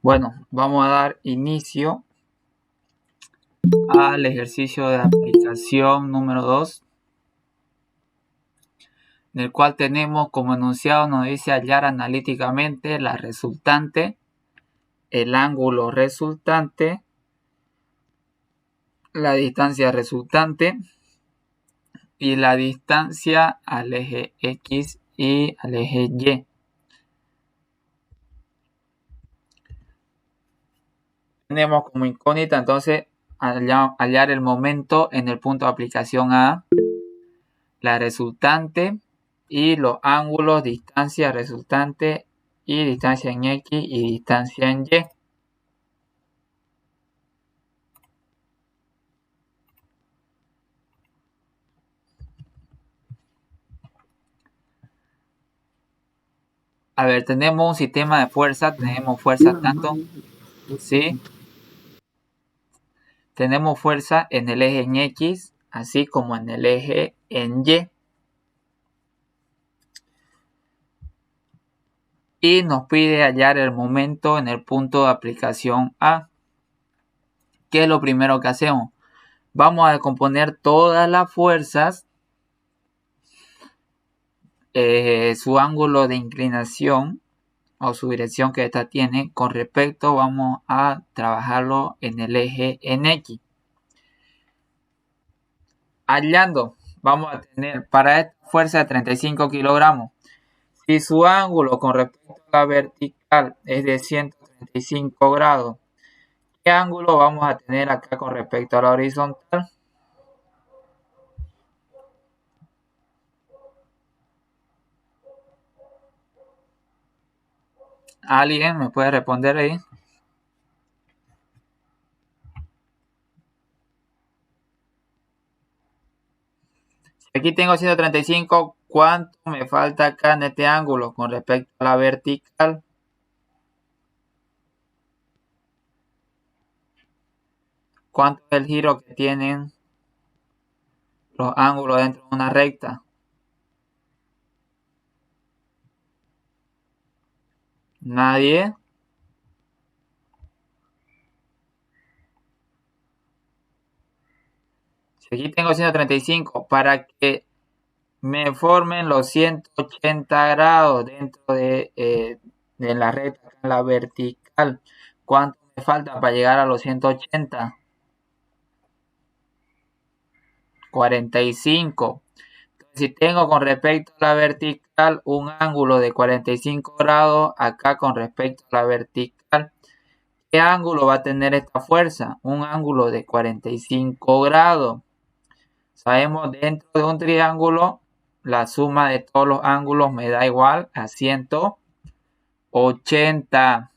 Bueno, vamos a dar inicio al ejercicio de aplicación número 2, en el cual tenemos como enunciado, nos dice hallar analíticamente la resultante, el ángulo resultante, la distancia resultante y la distancia al eje X y al eje Y. Tenemos como incógnita entonces hallar el momento en el punto de aplicación A, la resultante y los ángulos, distancia resultante y distancia en X y distancia en Y. A ver, tenemos un sistema de fuerza, tenemos fuerza tanto, ¿sí? Tenemos fuerza en el eje en X, así como en el eje en Y. Y nos pide hallar el momento en el punto de aplicación A. ¿Qué es lo primero que hacemos? Vamos a descomponer todas las fuerzas, su ángulo de inclinación o su dirección que esta tiene, con respecto vamos a trabajarlo en el eje en X. Hallando, vamos a tener para esta fuerza de 35 kilogramos, si su ángulo con respecto a la vertical es de 135 grados, ¿qué ángulo vamos a tener acá con respecto a la horizontal? ¿Alguien me puede responder ahí? Aquí tengo 135, ¿cuánto me falta acá en este ángulo con respecto a la vertical? ¿Cuánto es el giro que tienen los ángulos dentro de una recta? ¿Nadie? Si aquí tengo 135, para que me formen los 180 grados dentro de la recta, en la vertical, ¿cuánto me falta para llegar a los 180? 45. Entonces, si tengo con respecto a la vertical un ángulo de 45 grados, acá con respecto a la vertical, ¿qué ángulo va a tener esta fuerza? Un ángulo de 45 grados. Sabemos, dentro de un triángulo, la suma de todos los ángulos me da igual a 180.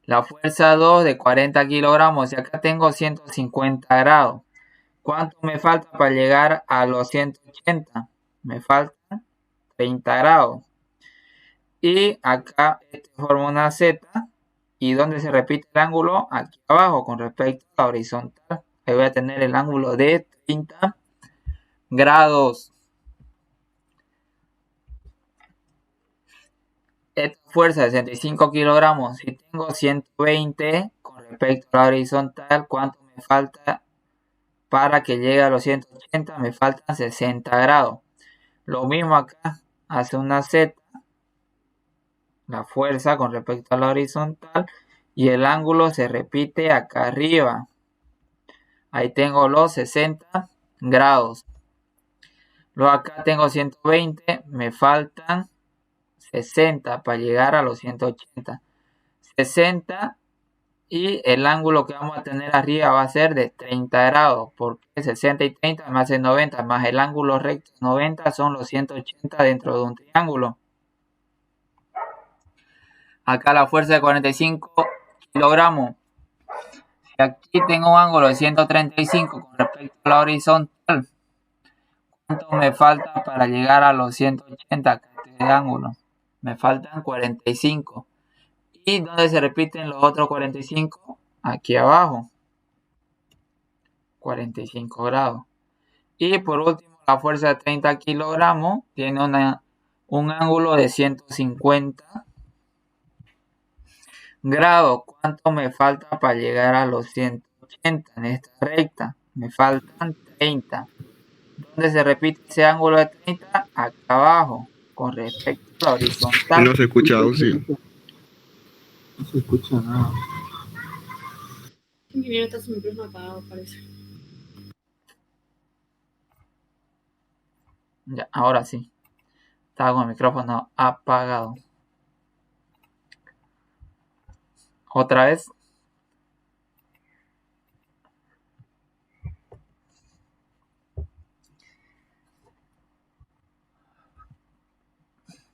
La fuerza 2 de 40 kilogramos, y acá tengo 150 grados. ¿Cuánto me falta para llegar a los 180? Me faltan 30 grados. Y acá forma una Z. ¿Y dónde se repite el ángulo? Aquí abajo, con respecto a la horizontal. Ahí voy a tener el ángulo de 30 grados. Esta fuerza de 65 kilogramos, si tengo 120 con respecto a la horizontal, ¿cuánto me falta para que llegue a los 180? Me faltan 60 grados. Lo mismo acá, hace una Z, la fuerza con respecto a la horizontal, y el ángulo se repite acá arriba. Ahí tengo los 60 grados. Luego acá tengo 120, me faltan 60 para llegar a los 180. 60 y el ángulo que vamos a tener arriba va a ser de 30 grados, porque 60 y 30 más de 90 más el ángulo recto 90 son los 180 dentro de un triángulo. Acá la fuerza de 45 kilogramos. Si aquí tengo un ángulo de 135 con respecto a la horizontal, ¿cuánto me falta para llegar a los 180 acá este ángulo? Me faltan 45. ¿Y dónde se repiten los otros 45? Aquí abajo. 45 grados. Y por último, la fuerza de 30 kilogramos tiene un ángulo de 150 Grado, ¿cuánto me falta para llegar a los 180 en esta recta? Me faltan 30. ¿Dónde se repite ese ángulo de 30? Acá abajo, con respecto a la horizontal. No se escucha audio. No se escucha nada. Ingeniero, está su micrófono apagado, parece. Ya, ahora sí. Estaba con el micrófono apagado. Otra vez.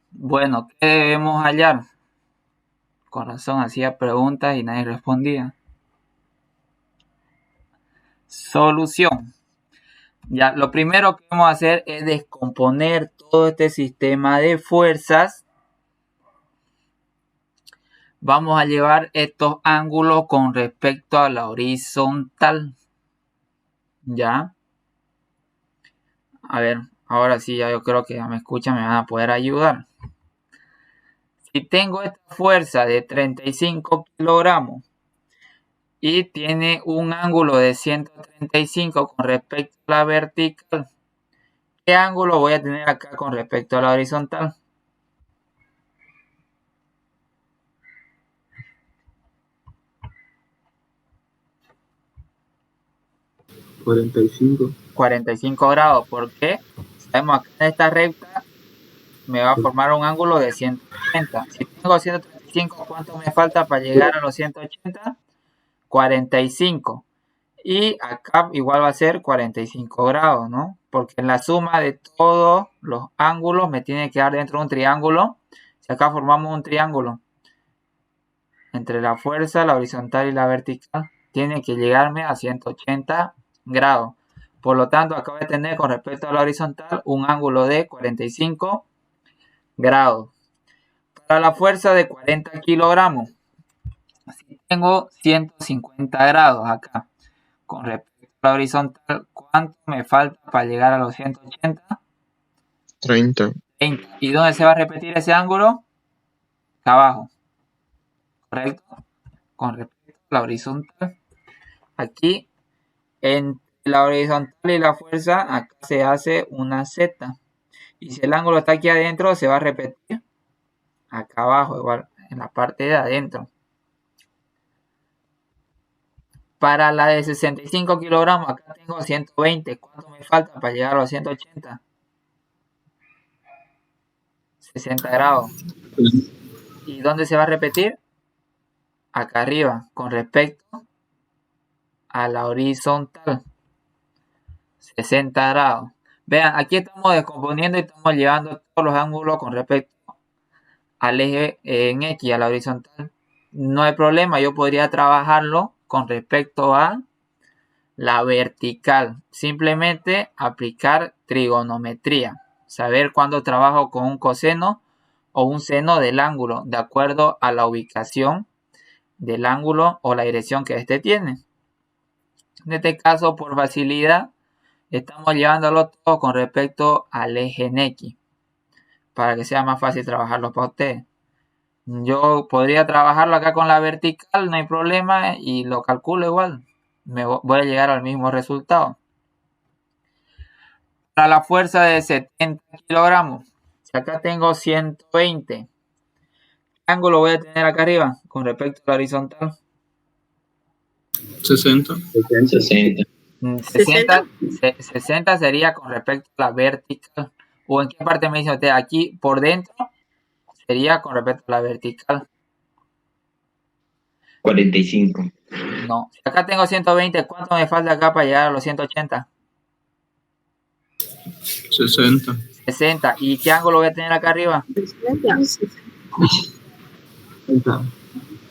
Bueno, ¿qué debemos hallar? Corazón hacía preguntas y nadie respondía. Solución. Ya, lo primero que vamos a hacer es descomponer todo este sistema de fuerzas. Vamos a llevar estos ángulos con respecto a la horizontal. ¿Ya? A ver, ahora sí, ya yo creo que ya me escuchan, me van a poder ayudar. Si tengo esta fuerza de 35 kilogramos y tiene un ángulo de 135 con respecto a la vertical, ¿qué ángulo voy a tener acá con respecto a la horizontal? ¿45? 45 grados. ¿Por qué? Sabemos que en esta recta me va a formar un ángulo de 180. Si tengo 135, ¿cuánto me falta para llegar a los 180? 45. Y acá igual va a ser 45 grados, ¿no? Porque la suma de todos los ángulos me tiene que dar dentro de un triángulo. Si acá formamos un triángulo entre la fuerza, la horizontal y la vertical, tiene que llegarme a 180 grados. Por lo tanto, acá voy a tener con respecto a la horizontal un ángulo de 45 grados. Para la fuerza de 40 kilogramos, si tengo 150 grados acá. Con respecto a la horizontal, ¿cuánto me falta para llegar a los 180? 30. 30. ¿Y dónde se va a repetir ese ángulo? Acá abajo. ¿Correcto? Con respecto a la horizontal. Aquí, entre la horizontal y la fuerza, acá se hace una Z. Y si el ángulo está aquí adentro, se va a repetir acá abajo, igual, en la parte de adentro. Para la de 65 kilogramos, acá tengo 120. ¿Cuánto me falta para llegar a los 180? 60 grados. ¿Y dónde se va a repetir? Acá arriba, con respecto a la horizontal. 60 grados. Vean, aquí estamos descomponiendo y estamos llevando todos los ángulos con respecto al eje en X, a la horizontal. No hay problema, yo podría trabajarlo con respecto a la vertical. Simplemente aplicar trigonometría. Saber cuándo trabajo con un coseno o un seno del ángulo, de acuerdo a la ubicación del ángulo o la dirección que éste tiene. En este caso, por facilidad, estamos llevándolo todo con respecto al eje en X, para que sea más fácil trabajarlo para ustedes. Yo podría trabajarlo acá con la vertical, no hay problema, y lo calculo igual. Voy a llegar al mismo resultado. Para la fuerza de 70 kilogramos, si acá tengo 120, ¿qué ángulo voy a tener acá arriba con respecto a la horizontal? 60. 60 sería con respecto a la vertical. ¿O en qué parte me dice usted? Aquí por dentro sería con respecto a la vertical. 45. No. Si acá tengo 120, ¿cuánto me falta acá para llegar a los 180? 60. 60. ¿Y qué ángulo voy a tener acá arriba?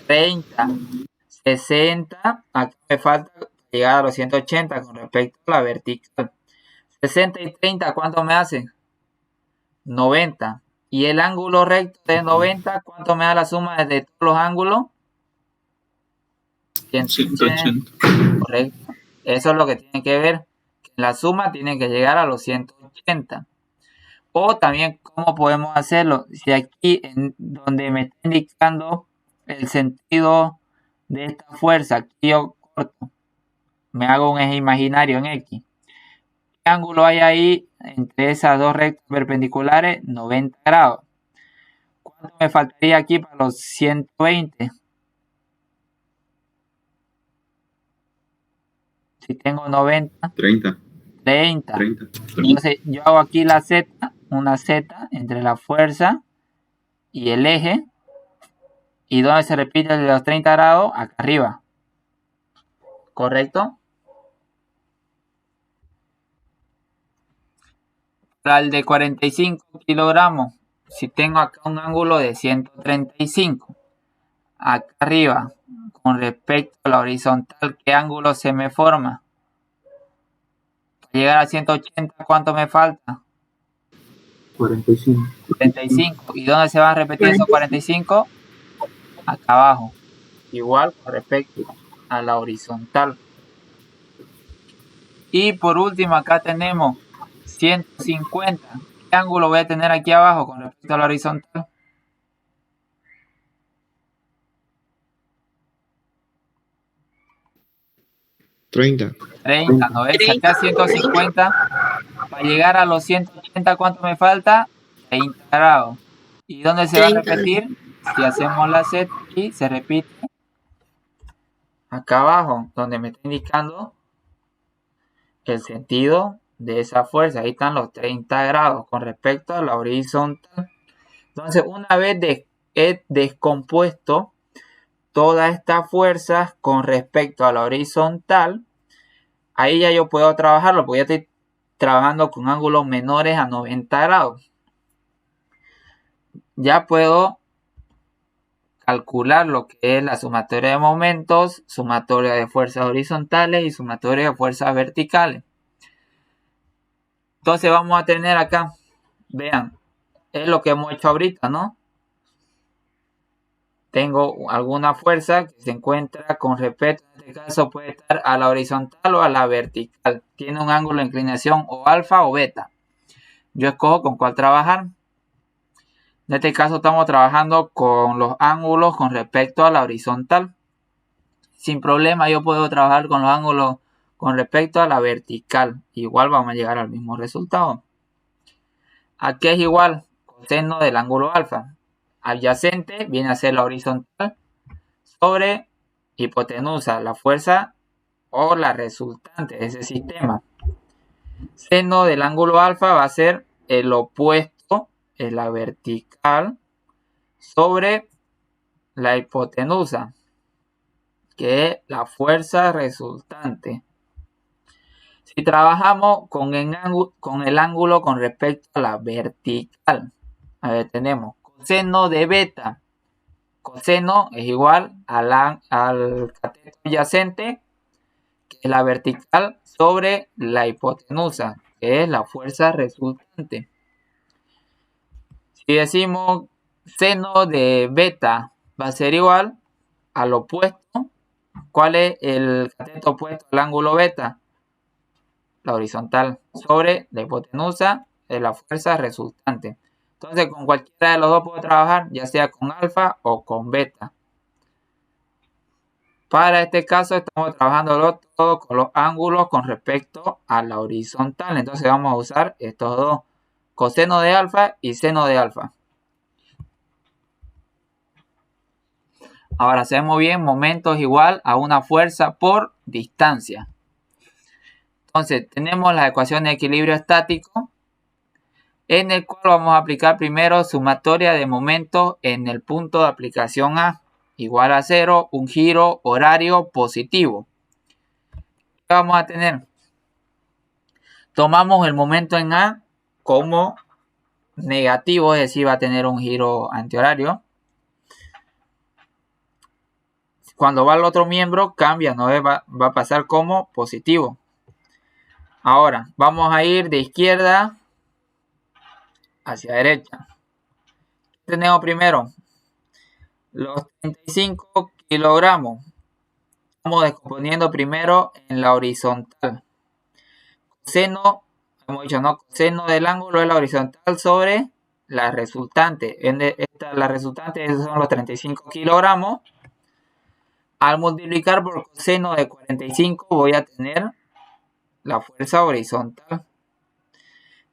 30. 60. Acá me falta llegar a los 180 con respecto a la vertical. 60 y 30, ¿cuánto me hace? 90. ¿Y el ángulo recto de 90, cuánto me da la suma de todos los ángulos? 180. Correcto. Eso es lo que tienen que ver. Que la suma tiene que llegar a los 180. O también, ¿cómo podemos hacerlo? Si aquí, en donde me está indicando el sentido de esta fuerza que yo corto, me hago un eje imaginario en X. ¿Qué ángulo hay ahí entre esas dos rectas perpendiculares? 90 grados. ¿Cuánto me faltaría aquí para los 120? Si tengo 90, 30. 30. 30. Entonces yo hago aquí la Z, una Z entre la fuerza y el eje. ¿Y dónde se repite el de los 30 grados? Acá arriba. ¿Correcto? Para el de 45 kilogramos, si tengo acá un ángulo de 135, acá arriba, con respecto a la horizontal, ¿qué ángulo se me forma? Para llegar a 180, ¿cuánto me falta? 45. 45. ¿Y dónde se van a repetir esos 45? Acá abajo. Igual con respecto a la horizontal. Y por último, acá tenemos 150. ¿Qué ángulo voy a tener aquí abajo con respecto a la horizontal? Treinta. 30, ¿no ves? Acá 150. Para llegar a los 180, ¿cuánto me falta? 30 grados. ¿Y dónde se va a 30. repetir? Si hacemos la Z aquí, se repite acá abajo, donde me está indicando el sentido de esa fuerza. Ahí están los 30 grados con respecto a la horizontal. Entonces, una vez he descompuesto todas estas fuerzas con respecto a la horizontal, ahí ya yo puedo trabajarlo, porque ya estoy trabajando con ángulos menores a 90 grados. Ya puedo calcular lo que es la sumatoria de momentos, sumatoria de fuerzas horizontales y sumatoria de fuerzas verticales. Entonces vamos a tener acá, vean, es lo que hemos hecho ahorita, ¿no? Tengo alguna fuerza que se encuentra con respecto, en este caso puede estar a la horizontal o a la vertical. Tiene un ángulo de inclinación o alfa o beta. Yo escojo con cuál trabajar. En este caso estamos trabajando con los ángulos con respecto a la horizontal. Sin problema yo puedo trabajar con los ángulos con respecto a la vertical. Igual vamos a llegar al mismo resultado. Aquí es igual, coseno del ángulo alfa. Adyacente viene a ser la horizontal sobre hipotenusa, la fuerza o la resultante de ese sistema. Seno del ángulo alfa va a ser el opuesto, es la vertical, sobre la hipotenusa, que es la fuerza resultante. Si trabajamos con el ángulo con respecto a la vertical, a ver, tenemos coseno de beta. Coseno es igual al cateto adyacente, que es la vertical, sobre la hipotenusa, que es la fuerza resultante. Si decimos seno de beta va a ser igual al opuesto. ¿Cuál es el cateto opuesto al ángulo beta? La horizontal, sobre la hipotenusa de la fuerza resultante. Entonces con cualquiera de los dos puedo trabajar, ya sea con alfa o con beta. Para este caso estamos trabajando todo con los ángulos con respecto a la horizontal. Entonces vamos a usar estos dos, coseno de alfa y seno de alfa. Ahora hacemos bien, momentos igual a una fuerza por distancia. Entonces tenemos la ecuación de equilibrio estático, en el cual vamos a aplicar primero sumatoria de momentos en el punto de aplicación A, igual a 0, un giro horario positivo. ¿Qué vamos a tener? Tomamos el momento en A como negativo, es decir, va a tener un giro antihorario. Cuando va al otro miembro cambia, ¿no? Va a pasar como positivo. Ahora, vamos a ir de izquierda hacia derecha. ¿Qué tenemos primero? Los 35 kilogramos. Estamos descomponiendo primero en la horizontal. Coseno, hemos dicho, ¿no? Coseno del ángulo es la horizontal sobre la resultante. La resultante esos son los 35 kilogramos. Al multiplicar por coseno de 45 voy a tener la fuerza horizontal.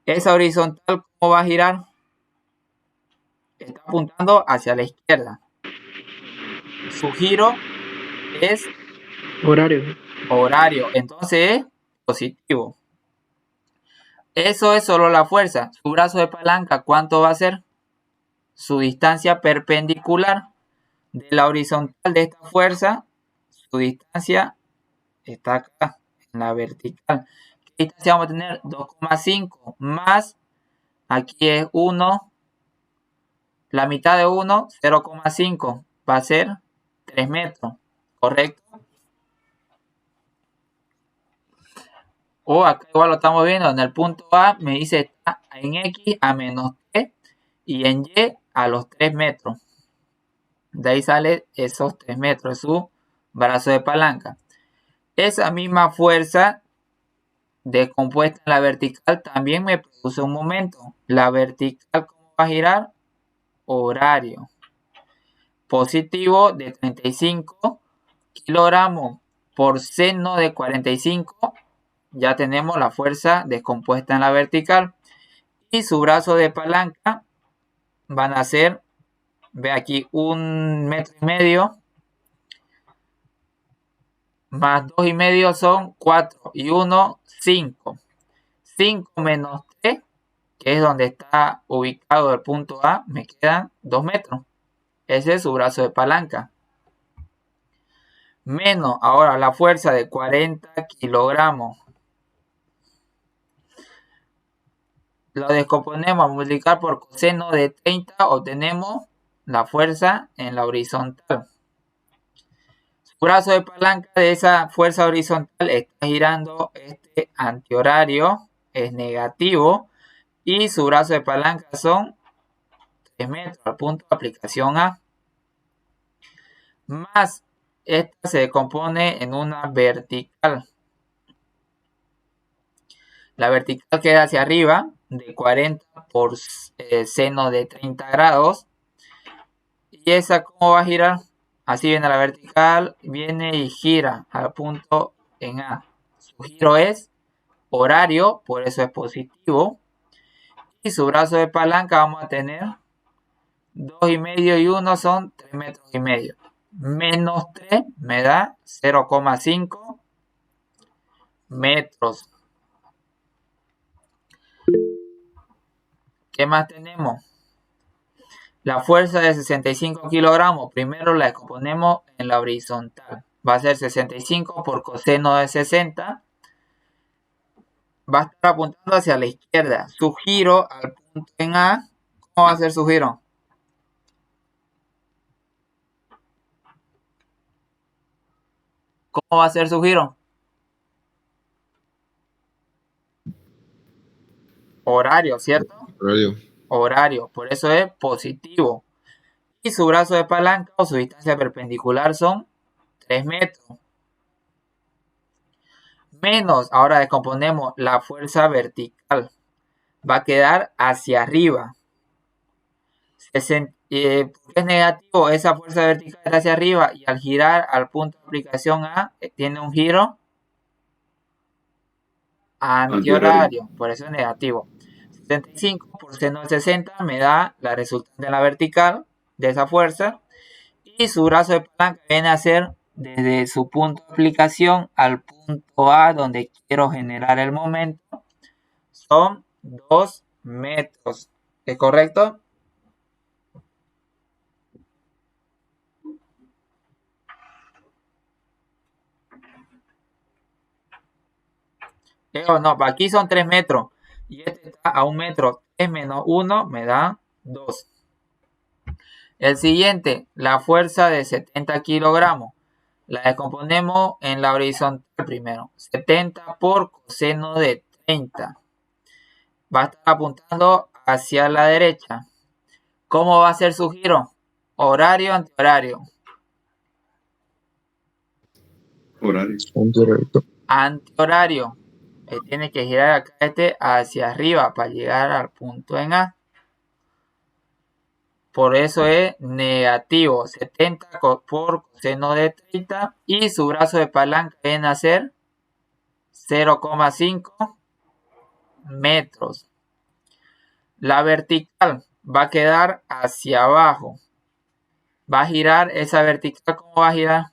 Esa horizontal, ¿cómo va a girar? Está apuntando hacia la izquierda. Su giro es horario, entonces es positivo. Eso es solo la fuerza. Su brazo de palanca, ¿cuánto va a ser? Su distancia perpendicular de la horizontal de esta fuerza, su distancia está acá, en la vertical. ¿Qué distancia vamos a tener? 2,5 más, aquí es 1, la mitad de 1, 0,5, va a ser 3 metros, ¿correcto? O acá igual lo estamos viendo, en el punto A me dice está en X a menos T y en Y a los 3 metros. De ahí sale esos 3 metros, su brazo de palanca. Esa misma fuerza descompuesta en la vertical también me produce un momento. La vertical, ¿cómo va a girar? Horario. Positivo de 35 kilogramos por seno de 45. Ya tenemos la fuerza descompuesta en la vertical. Y su brazo de palanca van a ser, ve aquí, 1,5 metros. Más 2,5 son 4 y 1, 5. 5 menos 3, que es donde está ubicado el punto A, me quedan 2 metros. Ese es su brazo de palanca. Menos ahora la fuerza de 40 kilogramos. Lo descomponemos a multiplicar por coseno de 30, obtenemos la fuerza en la horizontal. Su brazo de palanca de esa fuerza horizontal está girando este antihorario, es negativo, y su brazo de palanca son 3 metros al punto de aplicación A. Más esta se compone en una vertical. La vertical queda hacia arriba de 40 por seno de 30 grados. ¿Y esa cómo va a girar? Así viene la vertical, viene y gira al punto en A. Su giro es horario, por eso es positivo. Y su brazo de palanca vamos a tener 2,5 y 1 son 3,5 metros. Menos 3 me da 0,5 metros. ¿Qué más tenemos? La fuerza de 65 kilogramos, primero la descomponemos en la horizontal. Va a ser 65 por coseno de 60. Va a estar apuntando hacia la izquierda. Su giro al punto en A, ¿cómo va a ser su giro? ¿Cómo va a ser su giro? Horario, ¿cierto? Horario, por eso es positivo. Y su brazo de palanca o su distancia perpendicular son 3 metros. Menos, ahora descomponemos la fuerza vertical. Va a quedar hacia arriba. Porque es negativo, esa fuerza vertical está hacia arriba y al girar al punto de aplicación A tiene un giro antihorario, por eso es negativo. 75 por seno de 60 me da la resultante en la vertical de esa fuerza y su brazo de palanca viene a ser desde su punto de aplicación al punto A donde quiero generar el momento, son 2 metros. ¿Es correcto? No, aquí son 3 metros y este está a 1 metro. 3 menos 1 me da 2. El siguiente, la fuerza de 70 kilogramos. La descomponemos en la horizontal primero. 70 por coseno de 30. Va a estar apuntando hacia la derecha. ¿Cómo va a ser su giro? Horario, antihorario. Antihorario. Tiene que girar acá hacia arriba para llegar al punto en A. Por eso es negativo. 70 por coseno de 30. Y su brazo de palanca viene a ser 0,5 metros. La vertical va a quedar hacia abajo. Va a girar esa vertical. ¿Cómo va a girar?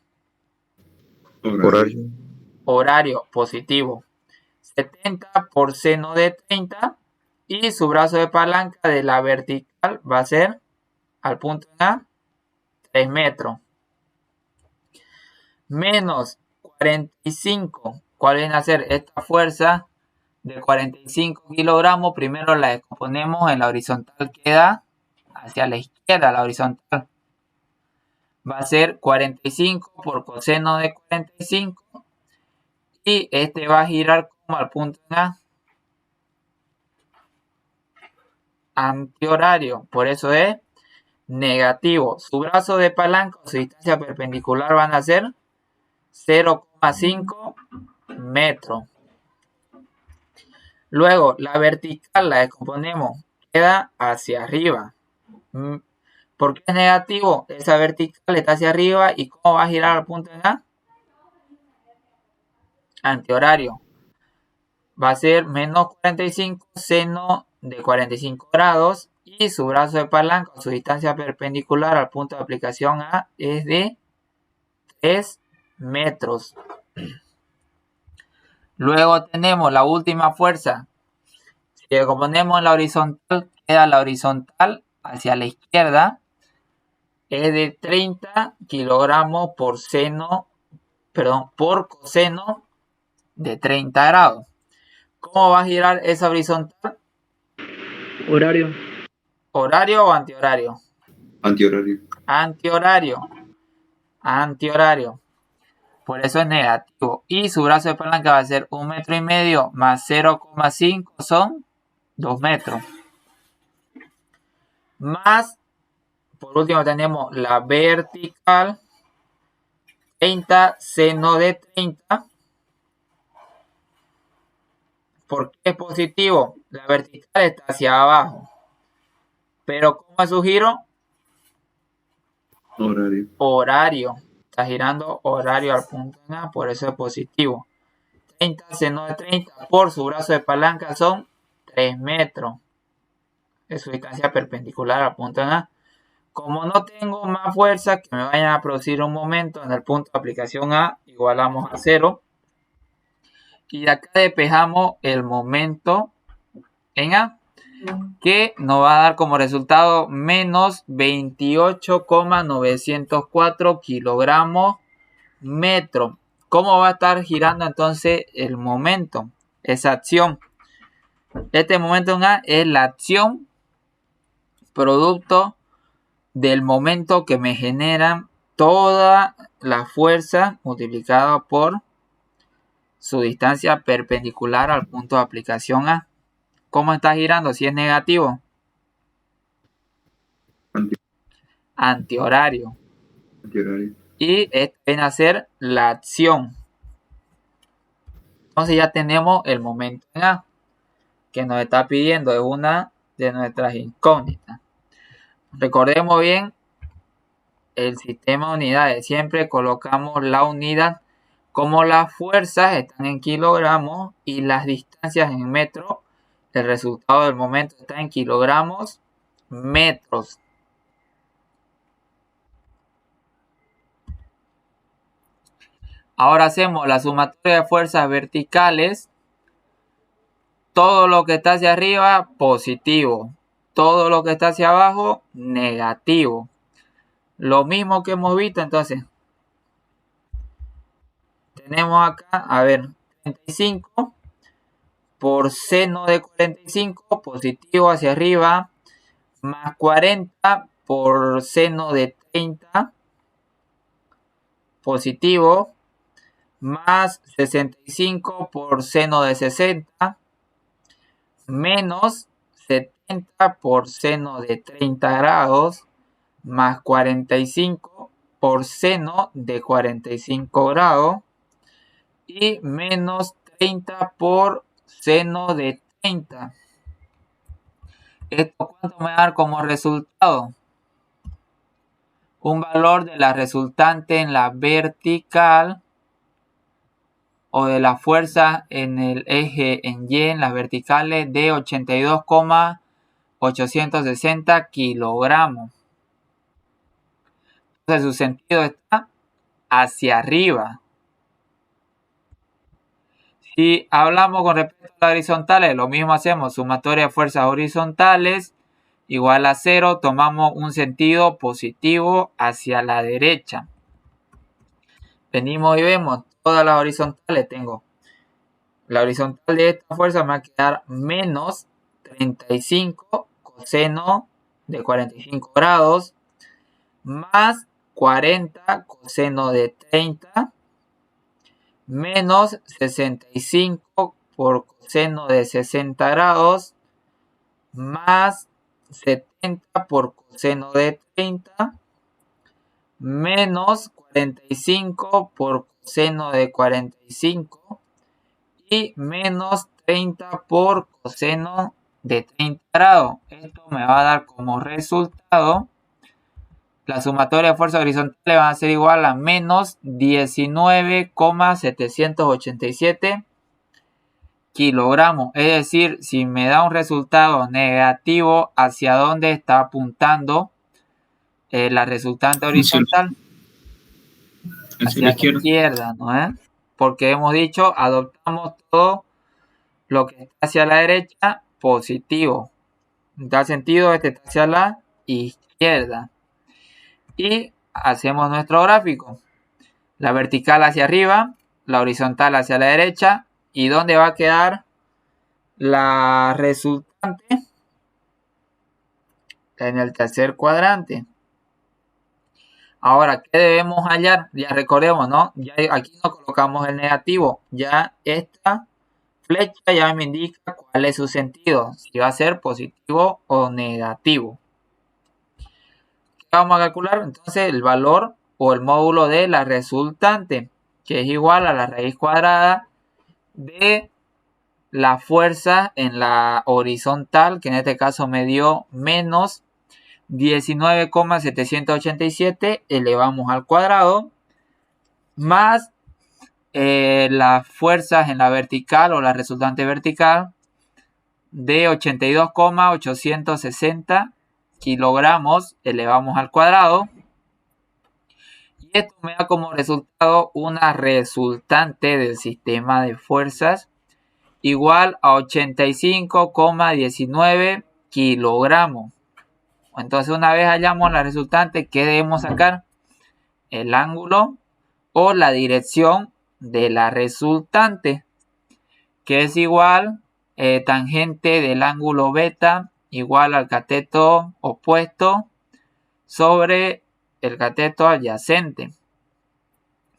Horario. Horario positivo. 70 por seno de 30. Y su brazo de palanca de la vertical va a ser al punto en A 3 metros. Menos 45. ¿Cuál viene a ser esta fuerza de 45 kilogramos? Primero la descomponemos en la horizontal, queda hacia la izquierda la horizontal. Va a ser 45 por coseno de 45. Y este va a girar como al punto en A. Antihorario. Por eso es negativo. Su brazo de palanca o su distancia perpendicular van a ser 0,5 metros. Luego, la vertical la descomponemos, queda hacia arriba. ¿Por qué es negativo? Esa vertical está hacia arriba. ¿Y cómo va a girar al punto en A? Antihorario. Va a ser menos 45 seno de 45 grados. Y su brazo de palanca o su distancia perpendicular al punto de aplicación A es de 3 metros. Luego tenemos la última fuerza. Si descomponemos en la horizontal, queda la horizontal hacia la izquierda. Es de 30 kilogramos por coseno de 30 grados. ¿Cómo va a girar esa horizontal? Horario. ¿Horario o antihorario? Antihorario. Antihorario. Por eso es negativo. Y su brazo de palanca va a ser 1,5 metros más 0,5 son 2 metros. Más, por último tenemos la vertical. 30 seno de 30. ¿Por qué es positivo? La vertical está hacia abajo. Pero ¿cómo es su giro? Horario. Está girando horario al punto en A, por eso es positivo. 30 seno de 30 por su brazo de palanca son 3 metros. Es su distancia perpendicular al punto en A. Como no tengo más fuerza que me vayan a producir un momento en el punto de aplicación A, igualamos a 0. Y de acá despejamos el momento en A, que nos va a dar como resultado menos 28,904 kilogramos metro. ¿Cómo va a estar girando entonces el momento? Esa acción. Este momento en A es la acción producto del momento que me generan toda la fuerza multiplicada por su distancia perpendicular al punto de aplicación A. ¿Cómo está girando? Si es negativo. Antihorario. Y esta viene a ser la acción. Entonces ya tenemos el momento en A, que nos está pidiendo, es una de nuestras incógnitas. Recordemos bien el sistema de unidades. Siempre colocamos la unidad como las fuerzas están en kilogramos y las distancias en metros. El resultado del momento está en kilogramos metros. Ahora hacemos la sumatoria de fuerzas verticales. Todo lo que está hacia arriba, positivo. Todo lo que está hacia abajo, negativo. Lo mismo que hemos visto, entonces. Tenemos acá, a ver, 35 por seno de 45, positivo hacia arriba, más 40 por seno de 30, positivo, más 65 por seno de 60, menos 70 por seno de 30 grados, más 45 por seno de 45 grados, y menos 30 por seno de 30. ¿Esto cuánto me va a dar como resultado? un valor de la resultante en la vertical o de la fuerza en el eje en Y en las verticales de 82,860 kilogramos. Entonces su sentido está hacia arriba. Si hablamos con respecto a las horizontales, lo mismo hacemos, sumatoria de fuerzas horizontales igual a 0, tomamos un sentido positivo hacia la derecha. Venimos y vemos todas las horizontales. Tengo la horizontal de esta fuerza, me va a quedar menos 35 coseno de 45 grados más 40 coseno de 30 menos 65 por coseno de 60 grados más 70 por coseno de 30 menos 45 por coseno de 45 y menos 30 por coseno de 30 grados. Esto me va a dar como resultado la sumatoria de fuerzas horizontales va a ser igual a menos 19,787 kilogramos. Es decir, si me da un resultado negativo, ¿hacia dónde está apuntando la resultante horizontal? Hacia la izquierda, ¿no? Porque hemos dicho, adoptamos todo lo que está hacia la derecha positivo. En tal sentido, este está hacia la izquierda. Y hacemos nuestro gráfico. La vertical hacia arriba, la horizontal hacia la derecha. ¿Y dónde va a quedar la resultante? En el tercer cuadrante. Ahora, ¿qué debemos hallar? Ya recordemos, ¿no? Ya aquí no colocamos el negativo. Ya esta flecha ya me indica cuál es su sentido. Si va a ser positivo o negativo. Vamos a calcular entonces el valor o el módulo de la resultante, que es igual a la raíz cuadrada de la fuerza en la horizontal, que en este caso me dio menos 19,787 elevamos al cuadrado, más las fuerzas en la vertical o la resultante vertical de 82,860 kilogramos elevamos al cuadrado. Y esto me da como resultado una resultante del sistema de fuerzas igual a 85,19 kilogramos. Entonces, una vez hallamos la resultante, ¿qué debemos sacar? El ángulo o la dirección de la resultante, que es igual tangente del ángulo beta igual al cateto opuesto sobre el cateto adyacente.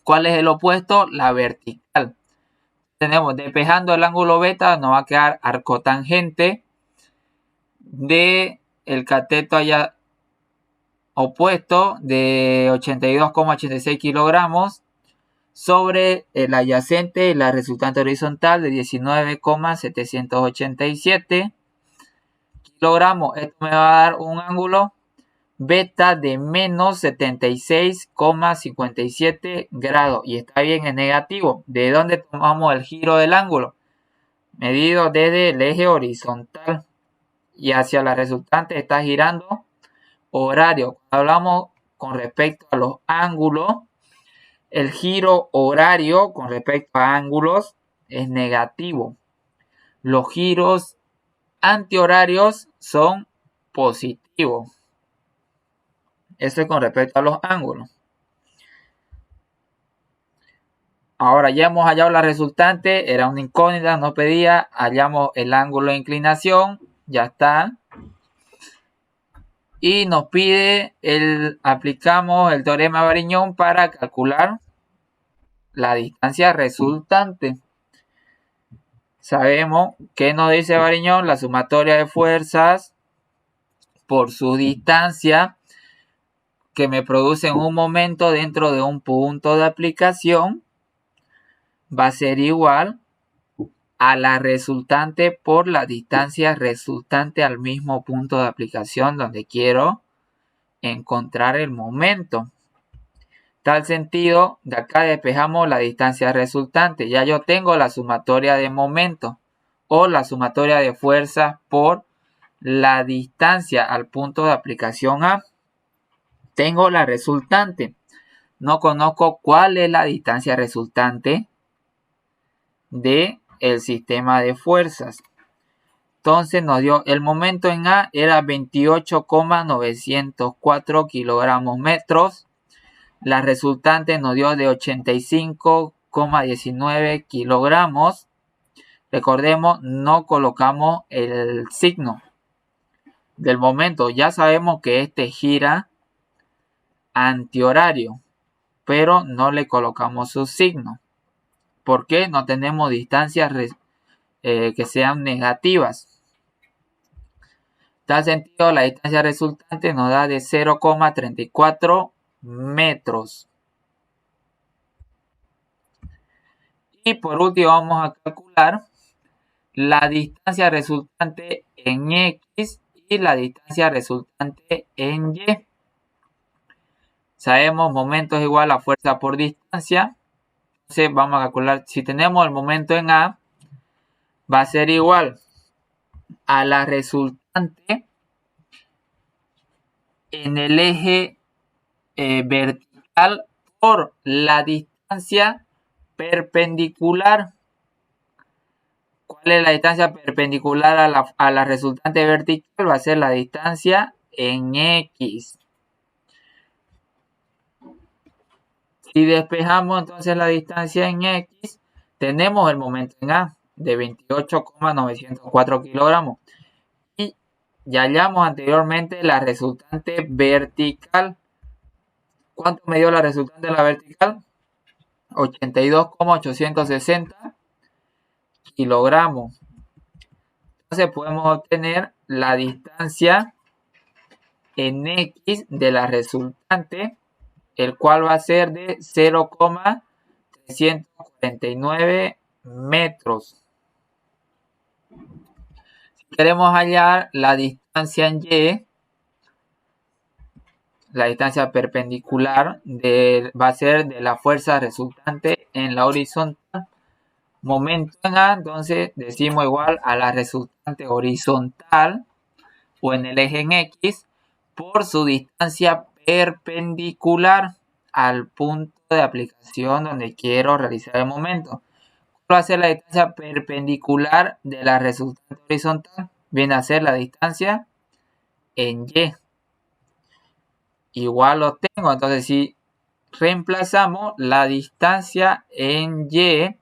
¿Cuál es el opuesto? La vertical. Tenemos despejando el ángulo beta, nos va a quedar arcotangente de el cateto allá opuesto de 82,86 kilogramos sobre el adyacente, la resultante horizontal de 19,787 kilogramos. Esto me va a dar un ángulo beta de menos 76,57 grados y está bien en negativo. ¿De dónde tomamos el giro del ángulo? Medido desde el eje horizontal y hacia la resultante está girando horario. Cuando hablamos con respecto a los ángulos, el giro horario con respecto a ángulos es negativo. Los giros antihorarios son positivos. Eso es con respecto a los ángulos. Ahora ya hemos hallado la resultante. Era una incógnita, no pedía. Hallamos el ángulo de inclinación. Ya está. Y nos pide, aplicamos el teorema de Variñón para calcular la distancia resultante. Sabemos que nos dice Variñón, la sumatoria de fuerzas por su distancia que me producen un momento dentro de un punto de aplicación va a ser igual a la resultante por la distancia resultante al mismo punto de aplicación donde quiero encontrar el momento. Tal sentido, de acá despejamos la distancia resultante. Ya yo tengo la sumatoria de momento o la sumatoria de fuerzas por la distancia al punto de aplicación A. Tengo la resultante. No conozco cuál es la distancia resultante del sistema de fuerzas. Entonces nos dio el momento en A era 28,904 kilogramos metros. La resultante nos dio de 85,19 kilogramos. Recordemos, no colocamos el signo del momento. Ya sabemos que este gira antihorario, pero no le colocamos su signo. ¿Por qué? No tenemos distancias que sean negativas. En tal sentido, la distancia resultante nos da de 0,34 metros. Y por último vamos a calcular la distancia resultante en X y la distancia resultante en Y. Sabemos momento es igual a fuerza por distancia. Entonces vamos a calcular, si tenemos el momento en A, va a ser igual a la resultante en el eje vertical por la distancia perpendicular. ¿Cuál es la distancia perpendicular a la resultante vertical? Va a ser la distancia en X. Si despejamos entonces la distancia en X, tenemos el momento en A de 28,904 kilogramos. Y ya hallamos anteriormente la resultante vertical. ¿Cuánto me dio la resultante de la vertical? 82,860 kilogramos. Entonces podemos obtener la distancia en X de la resultante, el cual va a ser de 0,349 metros. Si queremos hallar la distancia en Y, la distancia perpendicular va a ser de la fuerza resultante en la horizontal. Momento en A, entonces decimos igual a la resultante horizontal o en el eje en X por su distancia perpendicular al punto de aplicación donde quiero realizar el momento. ¿Cuál va a ser la distancia perpendicular de la resultante horizontal? Viene a ser la distancia en Y. Igual lo tengo, entonces si reemplazamos la distancia en Y,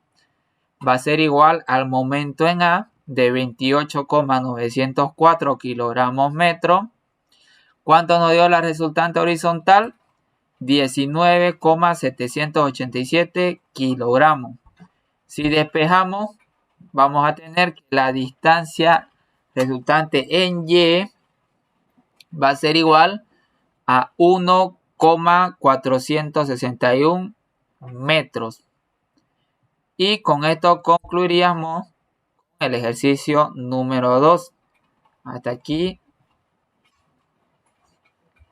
va a ser igual al momento en A de 28,904 kilogramos metro. ¿Cuánto nos dio la resultante horizontal? 19,787 kilogramos. Si despejamos, vamos a tener que la distancia resultante en Y va a ser igual a 1,461 metros. Y con esto concluiríamos el ejercicio número 2. Hasta aquí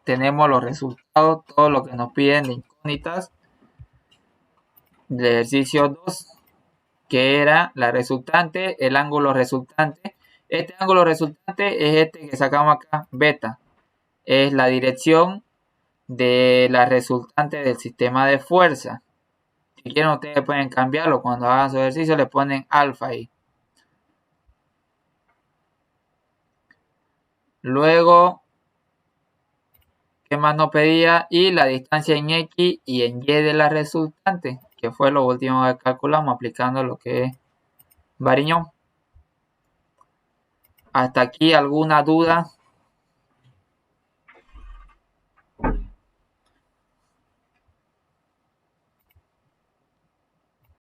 tenemos los resultados, todo lo que nos piden de incógnitas del ejercicio 2, que era la resultante, el ángulo resultante. Este ángulo resultante es este que sacamos acá, beta. Es la dirección de la resultante del sistema de fuerza. Si quieren ustedes pueden cambiarlo, cuando hagan su ejercicio le ponen alfa ahí. Luego, ¿qué más nos pedía? Y la distancia en X y en Y de la resultante, que fue lo último que calculamos aplicando lo que es Variñón. Hasta aquí, ¿alguna duda?